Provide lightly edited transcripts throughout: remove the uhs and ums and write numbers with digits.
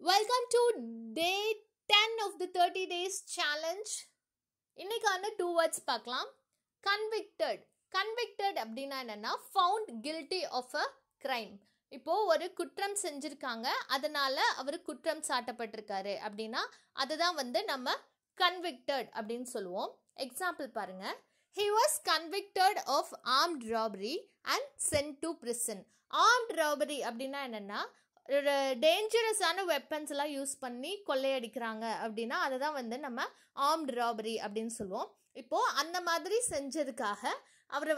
Welcome to day 10 of the 30 days challenge. இன்னைக்கான 2 words பார்க்கலாம். Convicted. Convicted அப்படின்னா என்னன்னா found guilty of a crime. இப்போ ஒரு குற்றம் செஞ்சிருக்காங்க, அதனால அவர் குற்றம் சாட்டப்பட்டிருக்காரு அப்படின்னா அதுதான் நம்ம convicted அப்படின்னு சொல்லுவோம். எக்ஸாம்பிள் பாருங்க. He was convicted of armed robbery and sent to prison. Armed robbery அப்படின்னா என்னன்னா டேஞ்சரஸான வெப்பன்ஸ் எல்லாம் யூஸ் பண்ணி கொள்ளையடிக்கிறாங்க அப்படின்னா அதை தான் நம்ம ஆர்ம்டு ராபரி அப்படின்னு சொல்லுவோம். இப்போது அந்த மாதிரி செஞ்சதுக்காக அவர்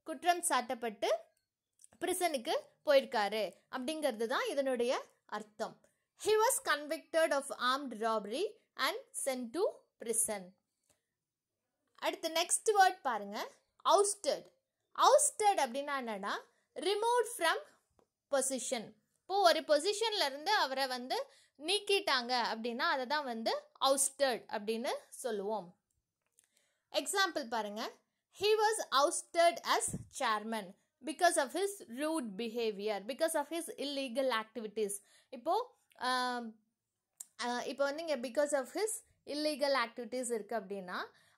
குற்றம் சாட்டப்பட்டு பிரிசனுக்கு போயிருக்காரு அப்படிங்கிறது தான் இதனுடைய அர்த்தம். He was convicted of armed robbery and sent to prison. அடுத்து நெக்ஸ்ட் வேர்ட் பாருங்க, ousted. ousted அப்படின்னா என்னன்னா removed from position. இப்போது ஒரு பொசிஷனில் இருந்து அவரை நீக்கிட்டாங்க அப்படின்னா அதை தான் ousted அப்படின்னு சொல்லுவோம். எக்ஸாம்பிள் பாருங்க, he was ousted as chairman because of his rude behavior, because of his illegal activities. இப்போது இங்கே because of his illegal activities இருக்குது அப்படின்னா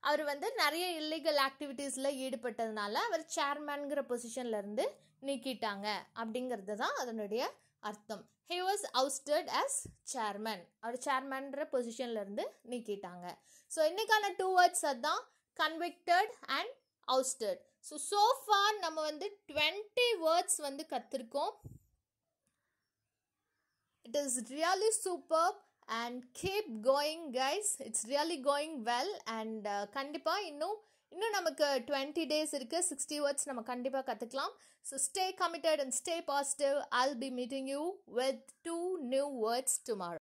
அவர் நிறைய இல்லீகல் ஆக்டிவிட்டீஸில் ஈடுபட்டதுனால அவர் சேர்மேன்கிற பொசிஷனில் இருந்து நீக்கிட்டாங்க அப்படிங்கிறது தான் அதனுடைய அர்த்தம். he was ousted as chairman. அவர் சேர்மேன்ற பொசிஷனில் இருந்து நீக்கிட்டாங்க. ஸோ இன்னைக்கான 2 words அதுதான் convicted and ousted. So far நம்ம 20 words கற்றுருக்கோம். it is really superb and keep going guys, it's really going well and கண்டிப்பா இன்னும் நமக்கு 20 days இருக்கு, 60 words நம்ம கண்டிப்பா கத்துக்கலாம். So stay committed and stay positive. I'll be meeting you with 2 new words tomorrow.